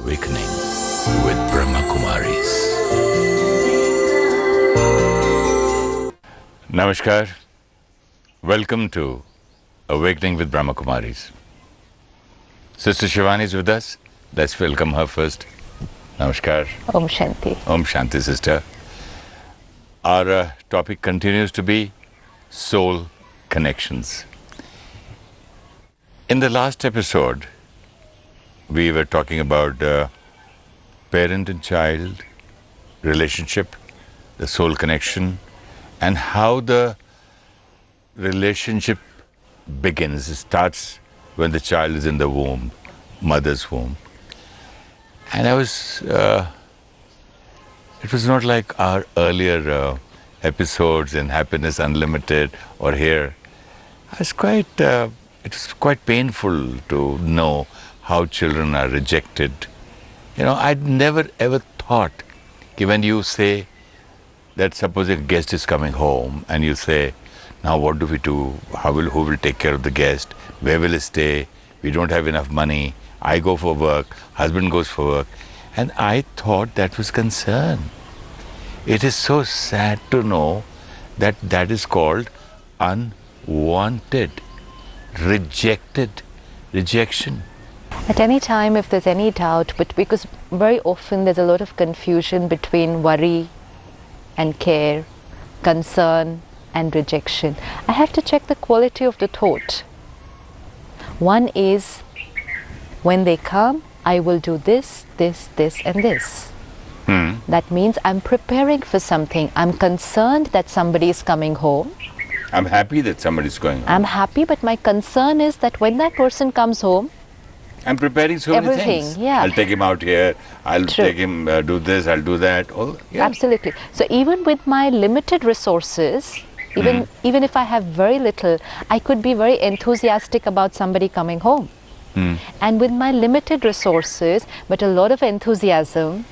Awakening with Brahmakumaris. Namaskar. Welcome to Awakening with Brahmakumaris. Sister Shivani is with us. Let's welcome her first. Namaskar. Om Shanti. Om Shanti, sister. Our topic continues to be soul connections. In the last episode, we were talking about parent and child relationship, the soul connection, and how the relationship begins. It starts when the child is in the womb, mother's womb. And it was not like our earlier episodes in Happiness Unlimited or here. It was quite painful to know how children are rejected. You know, I'd never ever thought when you say that suppose a guest is coming home and you say, now what do we do? Who will take care of the guest? Where will he stay? We don't have enough money. I go for work, husband goes for work. And I thought that was concern. It is so sad to know that that is called unwanted, rejection. At any time, if there's any doubt, but because very often there's a lot of confusion between worry and care, concern and rejection, I have to check the quality of the thought. One is, when they come, I will do this, this, this and this. That means I'm preparing for something. I'm concerned that somebody is coming home. I'm happy that somebody's going home. I'm happy, but my concern is that when that person comes home, I'm preparing so many things. Yeah. I'll take him out here. I'll take him do this. I'll do that. Absolutely. So even with my limited resources, even if I have very little, I could be very enthusiastic about somebody coming home. And with my limited resources, but a lot of enthusiasm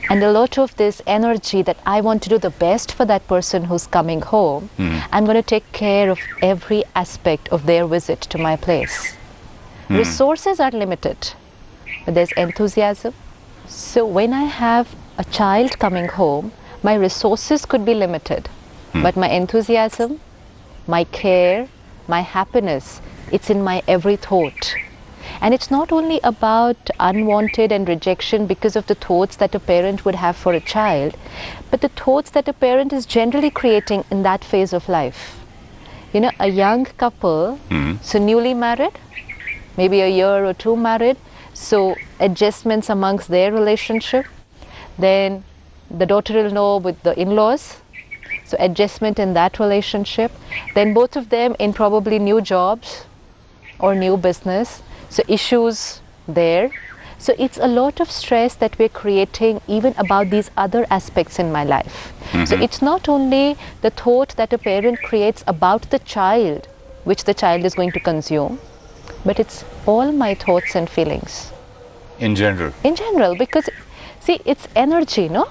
and a lot of this energy that I want to do the best for that person who's coming home, I'm going to take care of every aspect of their visit to my place. Resources are limited, but there's enthusiasm. So when I have a child coming home, my resources could be limited, but my enthusiasm, my care, my happiness, it's in my every thought. And it's not only about unwanted and rejection because of the thoughts that a parent would have for a child, but the thoughts that a parent is generally creating in that phase of life. You know, a young couple, so newly married, maybe a year or two married, so adjustments amongst their relationship. Then the daughter-in-law with the in-laws, so adjustment in that relationship. Then both of them in probably new jobs or new business, so issues there. So it's a lot of stress that we're creating even about these other aspects in my life. So it's not only the thought that a parent creates about the child, which the child is going to consume, but it's all my thoughts and feelings. In general? In general, because see, it's energy, no?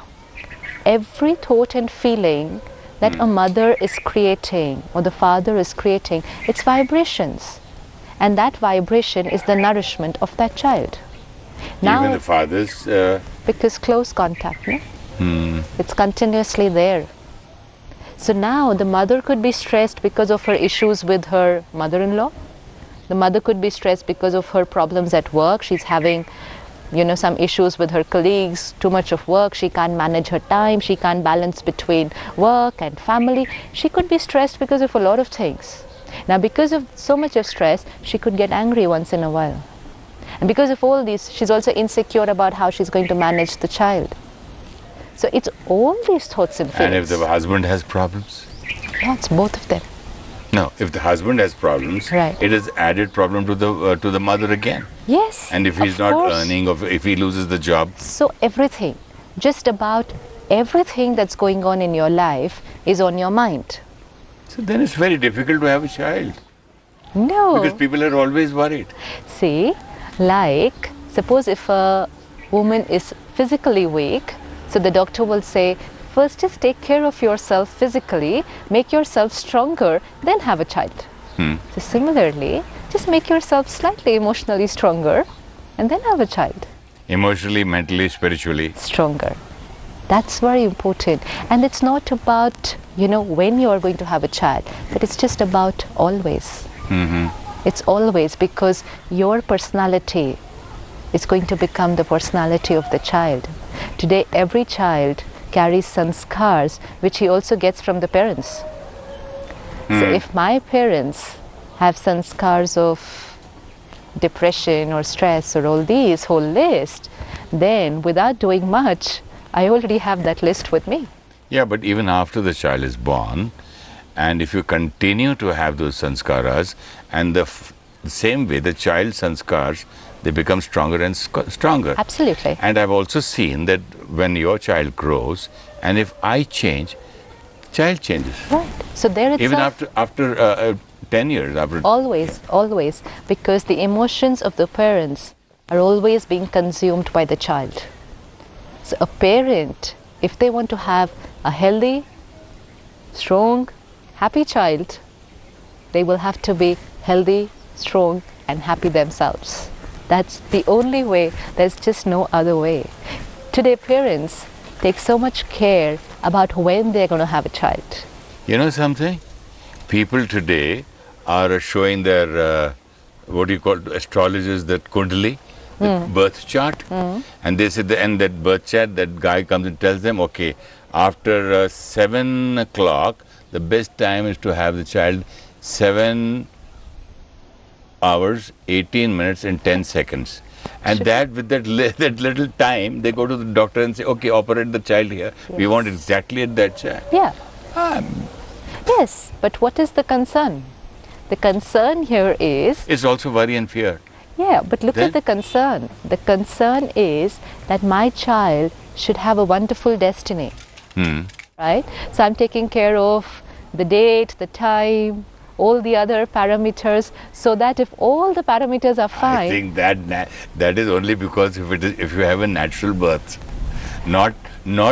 Every thought and feeling that a mother is creating or the father is creating, it's vibrations. And that vibration is the nourishment of that child. Now, even the father's... because close contact, no? It's continuously there. So now the mother could be stressed because of her issues with her mother-in-law. The mother could be stressed because of her problems at work. She's having, some issues with her colleagues, too much of work. She can't manage her time. She can't balance between work and family. She could be stressed because of a lot of things. Now, because of so much of stress, she could get angry once in a while. And because of all these, she's also insecure about how she's going to manage the child. So it's all these thoughts and feelings. And if the husband has problems? Yeah, it's both of them. No, if the husband has problems, it is added problem to the mother again. Yes. And if he's not earning, or if he loses the job. So everything, just about everything that's going on in your life is on your mind. So then it's very difficult to have a child. No. Because people are always worried. See, like, suppose if a woman is physically weak, so the doctor will say, first just take care of yourself physically, make yourself stronger, then have a child. So similarly, just make yourself slightly emotionally stronger and then have a child. Emotionally, mentally, spiritually. Stronger. That's very important. And it's not about, when you are going to have a child, but it's just about always. It's always, because your personality is going to become the personality of the child. Today, every child carries sanskars, which he also gets from the parents. So if my parents have sanskars of depression or stress or all these whole list, then without doing much, I already have that list with me. Yeah, but even after the child is born, and if you continue to have those sanskaras, and the same way the child's sanskars, they become stronger and stronger. Absolutely. And I've also seen that when your child grows, and if I change, child changes. Right. So there it's even after 10 years. Always, because the emotions of the parents are always being consumed by the child. So a parent, if they want to have a healthy, strong, happy child, they will have to be healthy, strong, and happy themselves. That's the only way. There's just no other way. Today, parents take so much care about when they're going to have a child. You know something? People today are showing their, what do you call, astrologers, that Kundali, the birth chart. And they say, and that birth chart, that guy comes and tells them, okay, after 7 o'clock, the best time is to have the child 7 hours, 18 minutes and 10 seconds. And that with that little time, they go to the doctor and say, okay, operate the child here. Yes. We want exactly at that time. Yeah. Yes, but what is the concern? The concern here is... It's also worry and fear. Yeah, but look at the concern. The concern is that my child should have a wonderful destiny. Right? So I'm taking care of the date, the time, all the other parameters, so that if all the parameters are fine... I think that is only because if you have a natural birth, not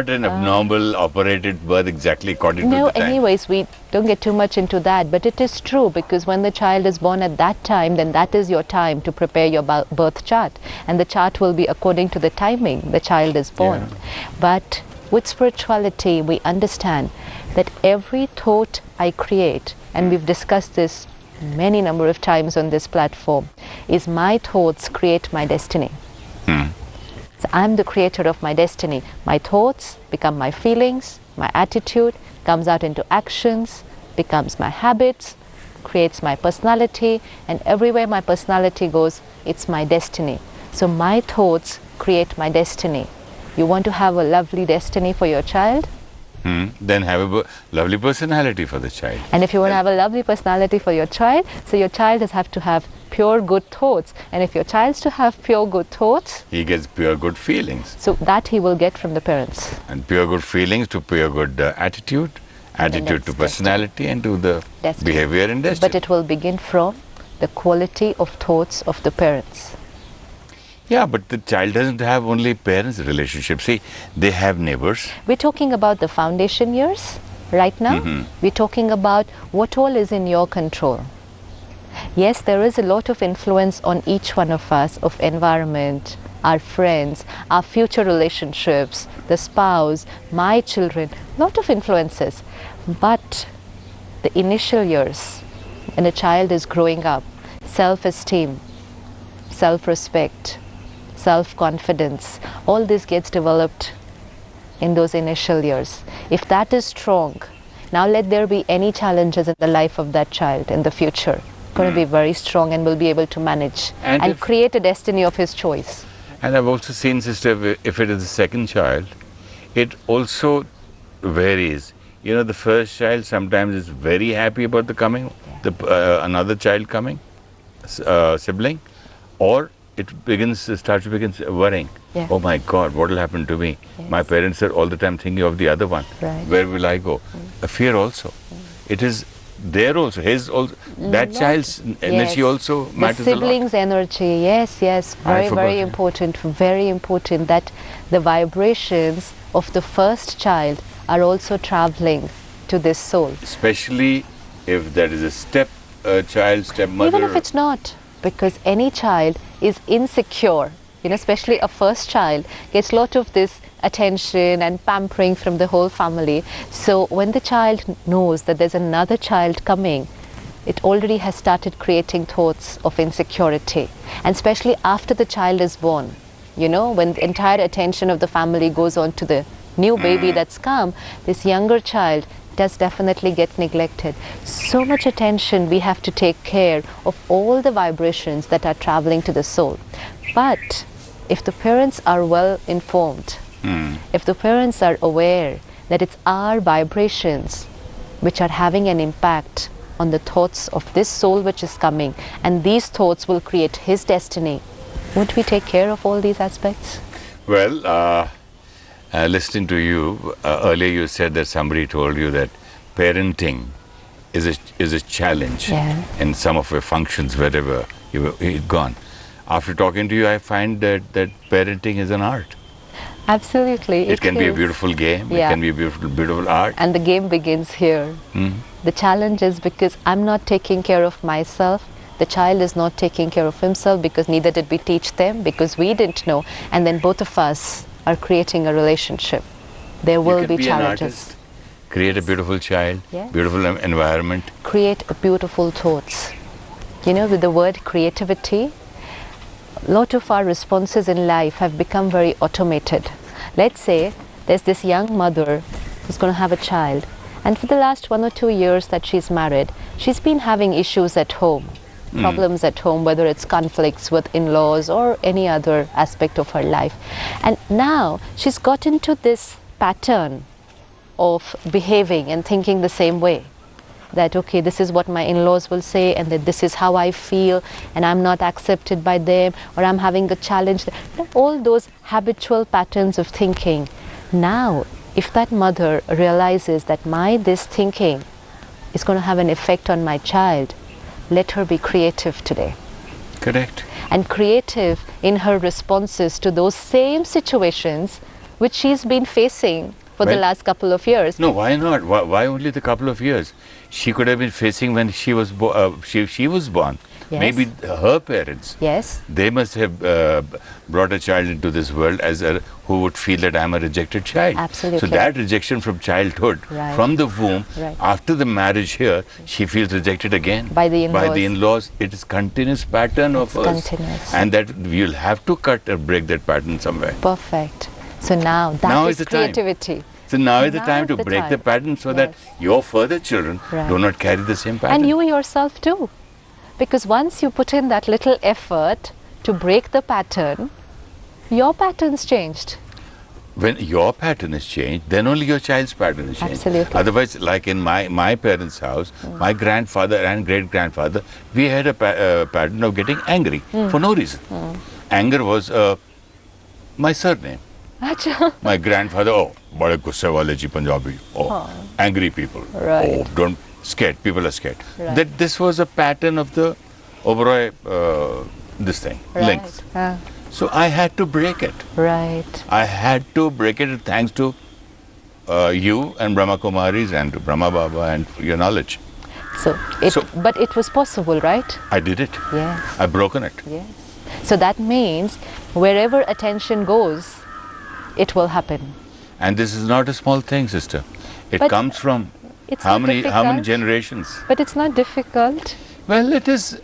an abnormal operated birth exactly according to the time. No, anyways, we don't get too much into that, but it is true, because when the child is born at that time, then that is your time to prepare your birth chart, and the chart will be according to the timing the child is born. Yeah. But with spirituality, we understand that every thought I create, and we've discussed this many number of times on this platform, is my thoughts create my destiny. So I'm the creator of my destiny. My thoughts become my feelings, my attitude comes out into actions, becomes my habits, creates my personality, and everywhere my personality goes, it's my destiny. So my thoughts create my destiny. You want to have a lovely destiny for your child? Then have a lovely personality for the child. And if you want to have a lovely personality for your child, so your child has to have pure good thoughts. And if your child's to have pure good thoughts, he gets pure good feelings. So that he will get from the parents. And pure good feelings to pure good attitude to personality, and to the behavior and destiny. But it will begin from the quality of thoughts of the parents. Yeah, but the child doesn't have only parents' relationship. See, they have neighbors. We're talking about the foundation years right now. We're talking about what all is in your control. Yes, there is a lot of influence on each one of us, of environment, our friends, our future relationships, the spouse, my children, lot of influences. But the initial years, when a child is growing up, self-esteem, self-respect, self-confidence, all this gets developed in those initial years. If that is strong, now let there be any challenges in the life of that child in the future, going to be very strong and will be able to manage and create a destiny of his choice. And I've also seen, sister, if it is the second child, it also varies. You know, the first child sometimes is very happy about the coming, another child coming, sibling, or it starts to begin worrying. Yeah. Oh my God, what will happen to me? Yes. My parents are all the time thinking of the other one. Right. Where will I go? A fear also. It is there also, his also, that child's energy also matters a lot. The siblings' energy, yes, very important that the vibrations of the first child are also traveling to this soul. Especially if there is a stepmother. Even if it's not, because any child is insecure especially a first child, gets a lot of this attention and pampering from the whole family. So when the child knows that there's another child coming, it already has started creating thoughts of insecurity. And especially after the child is born, when the entire attention of the family goes on to the new baby that's come, this younger child does definitely get neglected. So much attention we have to take care of all the vibrations that are traveling to the soul. But if the parents are well informed, if the parents are aware that it's our vibrations which are having an impact on the thoughts of this soul which is coming, and these thoughts will create his destiny, won't we take care of all these aspects? Well, listening to you, earlier you said that somebody told you that parenting is a challenge in some of your functions wherever you've gone. After talking to you, I find that parenting is an art. Absolutely. It can be a beautiful game. It can be a beautiful art. And the game begins here. The challenge is because I'm not taking care of myself. The child is not taking care of himself because neither did we teach them, because we didn't know. And then both of us are creating a relationship. There will be challenges. Create a beautiful child, beautiful environment. Create a beautiful thoughts. With the word creativity, a lot of our responses in life have become very automated. Let's say there's this young mother who's going to have a child, and for the last 1 or 2 years that she's married, she's been having issues at home, problems at home, whether it's conflicts with in-laws or any other aspect of her life. And now she's got into this pattern of behaving and thinking the same way. That, okay, this is what my in-laws will say, and that this is how I feel, and I'm not accepted by them, or I'm having a challenge. All those habitual patterns of thinking. Now, if that mother realizes that this thinking is going to have an effect on my child, let her be creative today. Correct. And creative in her responses to those same situations which she's been facing for the last couple of years. No, why not? Why only the couple of years? She could have been facing when she was she was born. Yes. Maybe her parents. Yes. They must have brought a child into this world who would feel that I'm a rejected child. Absolutely. So that rejection from childhood, from the womb, after the marriage here, she feels rejected again by the in-laws. By the in-laws. It is continuous pattern of us. Continuous. And that you'll have to cut or break that pattern somewhere. Perfect. So now that is creativity. So now is the time to break the pattern so that your further children do not carry the same pattern. And you yourself too. Because once you put in that little effort to break the pattern, your pattern's changed. When your pattern is changed, then only your child's pattern is changed. Absolutely. Otherwise, like in my parents' house, my grandfather and great-grandfather, we had a pattern of getting angry for no reason. Anger was my surname. My grandfather, bade gusse wale ji Punjabi. Angry people. Right. Don't scared. People are scared. That this was a pattern of the Oberoi, links. So I had to break it. Right. I had to break it thanks to you and Brahmakumaris and to Brahma Baba and your knowledge. But it was possible, right? I did it. Yes. I've broken it. Yes. So that means wherever attention goes, it will happen. And this is not a small thing, sister. It comes from how many generations? But it's not difficult. Well, it is.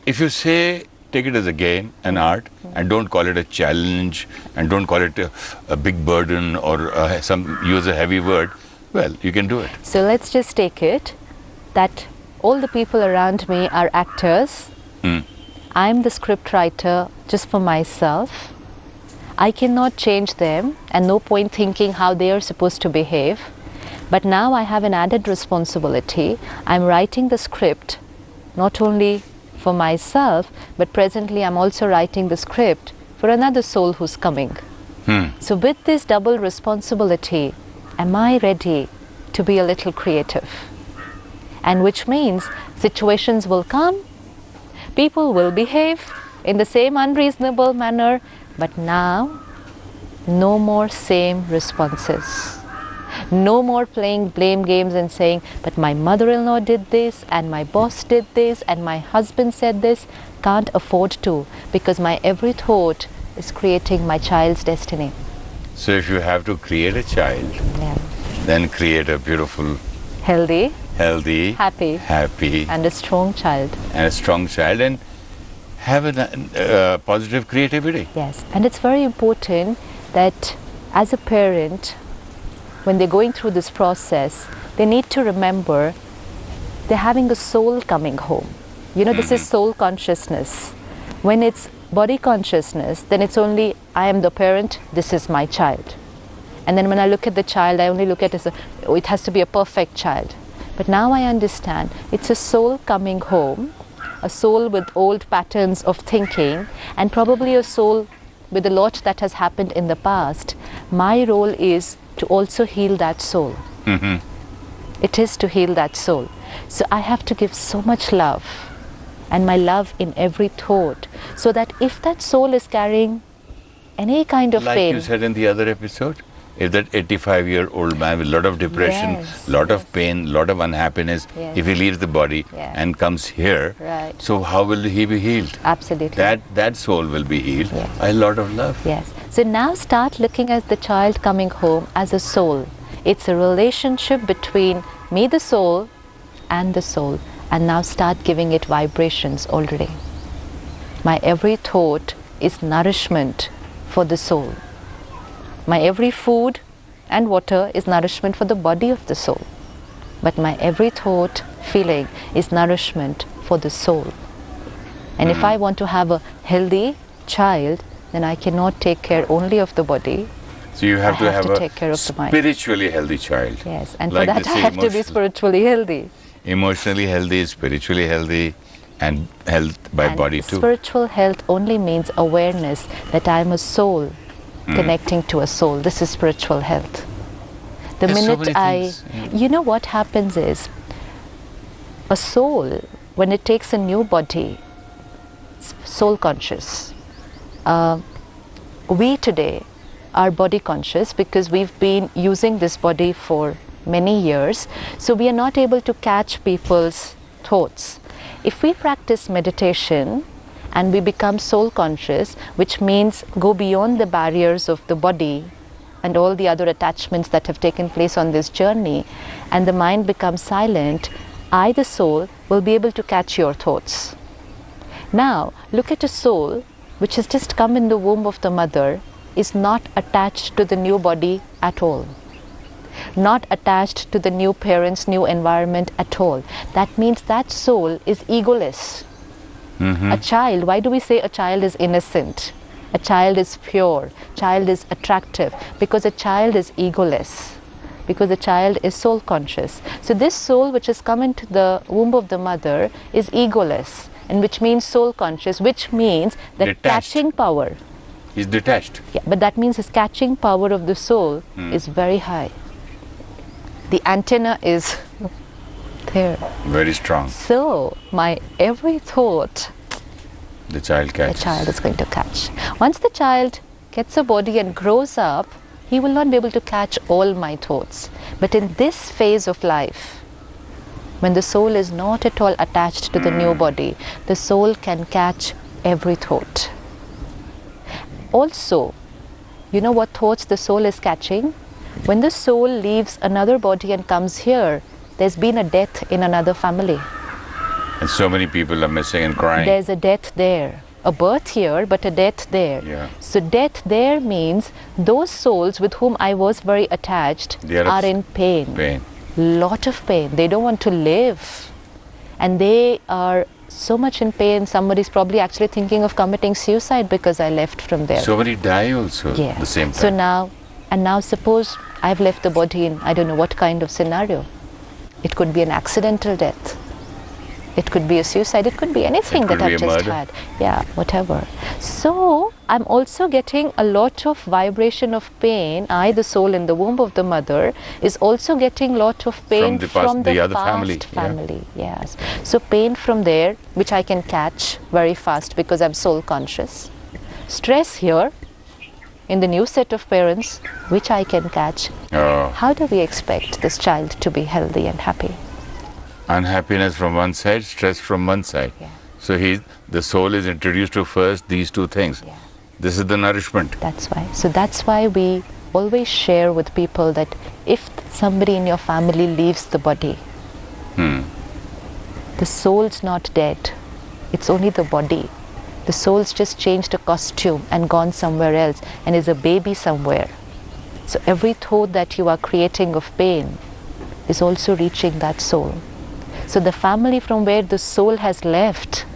If you say, take it as a game, an art, and don't call it a challenge, and don't call it a big burden or use a heavy word, well, you can do it. So let's just take it that all the people around me are actors. I'm the script writer just for myself. I cannot change them, and no point thinking how they are supposed to behave. But now I have an added responsibility. I'm writing the script not only for myself, but presently I'm also writing the script for another soul who's coming. So with this double responsibility, am I ready to be a little creative? And which means situations will come, people will behave in the same unreasonable manner, but now no more same responses. No more playing blame games and saying, but my mother-in-law did this, and my boss did this, and my husband said this. Can't afford to, because my every thought is creating my child's destiny. So if you have to create a child, Yeah. then create a beautiful, Healthy, healthy, happy, and a strong child. and a strong child, and have a positive creativity. Yes, and it's very important that as a parent, when they're going through this process, they need to remember they're having a soul coming home. You know, this is soul consciousness. When it's body consciousness, then it's only, I am the parent, this is my child. And then when I look at the child, I only look at it as it has to be a perfect child. But now I understand it's a soul coming home, a soul with old patterns of thinking, and probably a soul with a lot that has happened in the past. My role is to also heal that soul. It is to heal that soul. So I have to give so much love, and my love in every thought, so that if that soul is carrying any kind of Like pain, you said in the other episode, if that 85-year-old man with a lot of depression, Yes, lot yes. of pain, lot of unhappiness, Yes. if he leaves the body Yes. and comes here, Right. so how will he be healed? absolutely. That soul will be healed Yes. by a lot of love. Yes. So now start looking at the child coming home as a soul. It's a relationship between me, the soul, and the soul. And now start giving it vibrations already. My every thought is nourishment for the soul. My every food and water is nourishment for the body of the soul. But my every thought, feeling is nourishment for the soul. And if I want to have a healthy child, then I cannot take care only of the body. So you have I to have have to a take care of the mind. spiritually healthy child. Yes, and Like for that they I say, have to be spiritually healthy. Emotionally healthy, spiritually healthy, and health by And body too. spiritual health only means awareness that I am a soul connecting to a soul. This is spiritual health. The There's so minute many things, you know what happens is, a soul, when it takes a new body, soul conscious. We today are body conscious because we've been using this body for many years, so we are not able to catch people's thoughts. If we practice meditation and we become soul conscious, which means go beyond the barriers of the body and all the other attachments that have taken place on this journey, and the mind becomes silent, I, the soul, will be able to catch your thoughts. Now, look at a soul which has just come in the womb of the mother, is not attached to the new body at all. Not attached to the new parents, new environment at all. That means that soul is egoless. A child, why do we say a child is innocent? A child is pure, child is attractive, because a child is egoless, because a child is soul conscious. So this soul which has come into the womb of the mother is egoless, and which means soul conscious, which means that Detached. catching power. He's detached. Yeah, but that means his catching power of the soul is very high. The antenna is there. Very strong. So my every thought, The child the catches. child is going to catch. Once the child gets a body and grows up, he will not be able to catch all my thoughts. But in this phase of life, when the soul is not at all attached to the new body, the soul can catch every thought. Also, you know what thoughts the soul is catching? When the soul leaves another body and comes here, there's been a death in another family. And so many people are missing and crying. There's a death there. A birth here, but a death there. Yeah. So death there means those souls with whom I was very attached They are are in pain. Pain. Lot of pain. They don't want to live. And they are so much in pain. Somebody's probably actually thinking of committing suicide because I left from there. So many die also Yeah. at the same So time. now suppose I've left the body in, I don't know what kind of scenario. It could be an accidental death. It could be a suicide. It could be anything It could that be I've a just murder. had. Yeah, whatever. So I'm also getting a lot of vibration of pain. I, the soul in the womb of the mother, is also getting lot of pain From the past- the other past family, yeah. family. Yes. So pain from there, which I can catch very fast because I'm soul conscious. Stress here, in the new set of parents, which I can catch. Oh, How do we expect this child to be healthy and happy? unhappiness from one side, stress from one side. Yeah. So the soul is introduced to first these two things. Yeah. This is the nourishment. That's why. So that's why we always share with people that if somebody in your family leaves the body, the soul's not dead. It's only the body. The soul's just changed a costume and gone somewhere else and is a baby somewhere. So every thought that you are creating of pain is also reaching that soul. So the family from where the soul has left,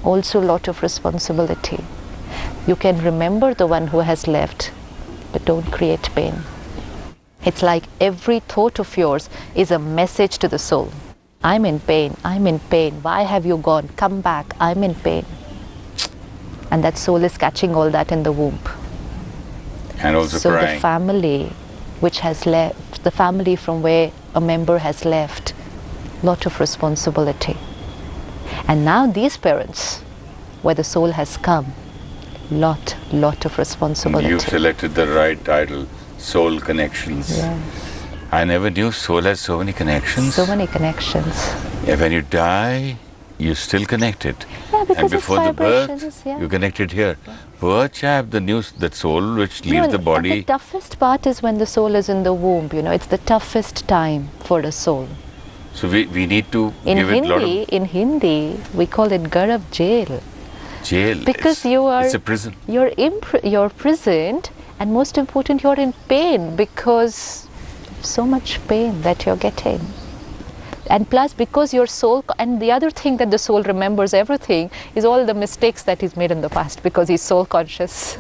also a lot of responsibility. You can remember the one who has left, but don't create pain. It's like every thought of yours is a message to the soul. I'm in pain, I'm in pain. Why have you gone? Come back, I'm in pain. And that soul is catching all that in the womb. And also so crying. The family which has left, the family from where a member has left, lot of responsibility. And now these parents, where the soul has come, lot of responsibility. You've selected the right title, Soul Connections. Yes. I never knew soul has so many connections. So many connections. Yeah, when you die, you're still connected. Yeah, because and before it's the vibrations, birth, yeah. you're connected here. Birth, I have the news, that soul which leaves the body. And the toughest part is when the soul is in the womb. It's the toughest time for the soul. So we need to In give it a lot of in Hindi, we call it Garab jail. jail. Because It's a prison. You're prisoned, and most important, you're in pain because so much pain that you're getting. And plus, because your soul, and the other thing that the soul remembers everything is all the mistakes that he's made in the past because he's soul conscious.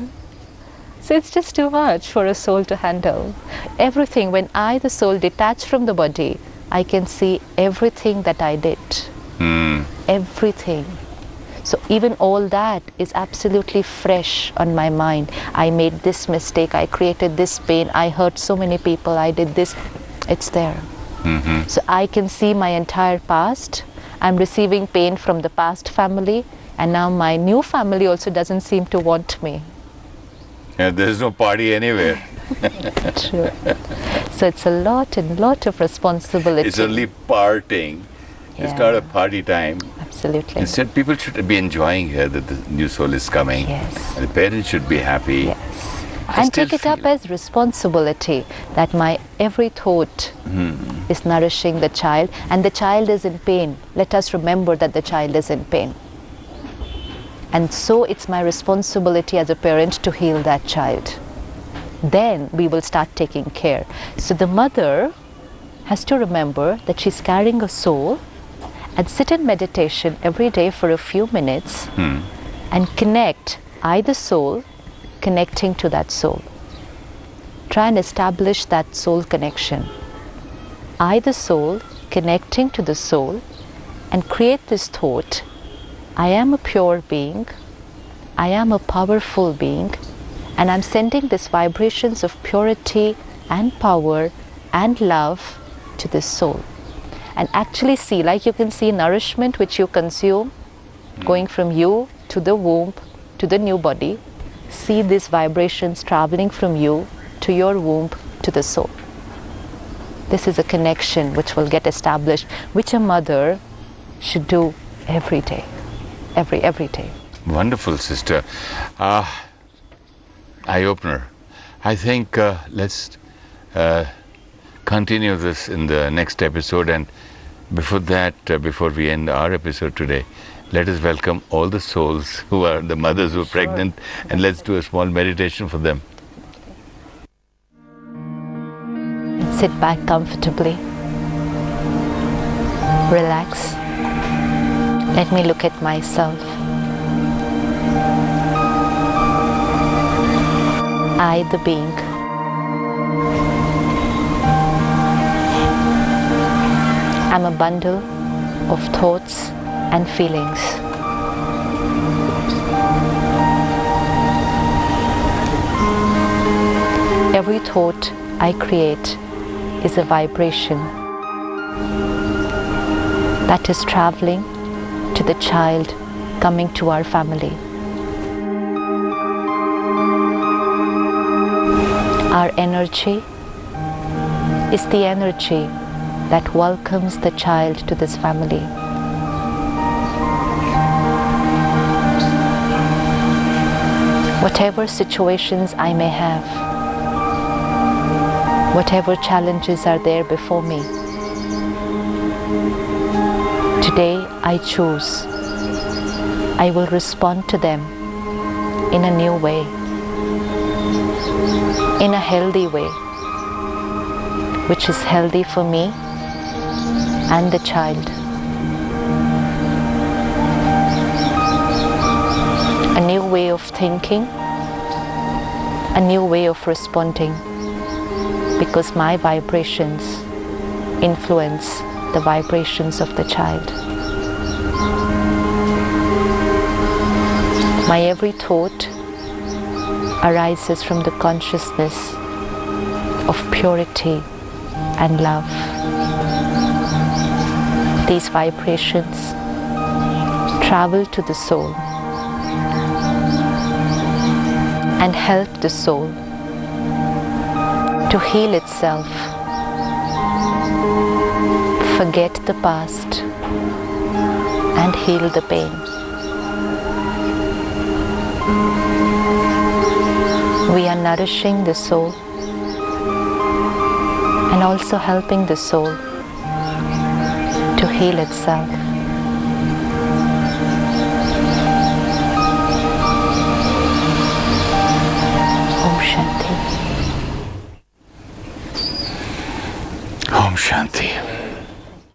So it's just too much for a soul to handle. Everything, when I, the soul, detach from the body, I can see everything that I did. Everything. So even all that is absolutely fresh on my mind. I made this mistake, I created this pain, I hurt so many people, I did this. It's there. So I can see my entire past. I'm receiving pain from the past family, and now my new family also doesn't seem to want me. Yeah, there's no party anywhere. True. So it's a lot of responsibility. It's only parting. It's Yeah. not a party time. Absolutely. Instead, people should be enjoying here that the new soul is coming. Yes. And the parents should be happy. Yes. I And still take it up feel- as responsibility that my every thought is nourishing the child, and the child is in pain. Let us remember that the child is in pain. And so it's my responsibility as a parent to heal that child. Then we will start taking care. So the mother has to remember that she's carrying a soul, and sit in meditation every day for a few minutes and connect, I the soul, connecting to that soul. Try and establish that soul connection. I the soul, connecting to the soul, and create this thought, I am a pure being, I am a powerful being, and I'm sending these vibrations of purity and power and love to this soul. And actually see, like you can see nourishment which you consume, going from you to the womb to the new body. See these vibrations traveling from you to your womb to the soul. This is a connection which will get established, which a mother should do every day, every day. Wonderful, sister. Eye-opener. I think let's continue this in the next episode, and before that, before we end our episode today, let us welcome all the souls who are the mothers who are pregnant, and let's do a small meditation for them. Sit back comfortably. Relax. Let me look at myself. I, the being. I'm a bundle of thoughts and feelings. Every thought I create is a vibration that is traveling to the child coming to our family. Our energy is the energy that welcomes the child to this family. Whatever situations I may have, whatever challenges are there before me, today I choose. I will respond to them in a new way, in a healthy way, which is healthy for me and the child. A new way of thinking, a new way of responding, because my vibrations influence the vibrations of the child. My every thought arises from the consciousness of purity and love. These vibrations travel to the soul and help the soul to heal itself, forget the past, and heal the pain. We are nourishing the soul and also helping the soul to heal itself.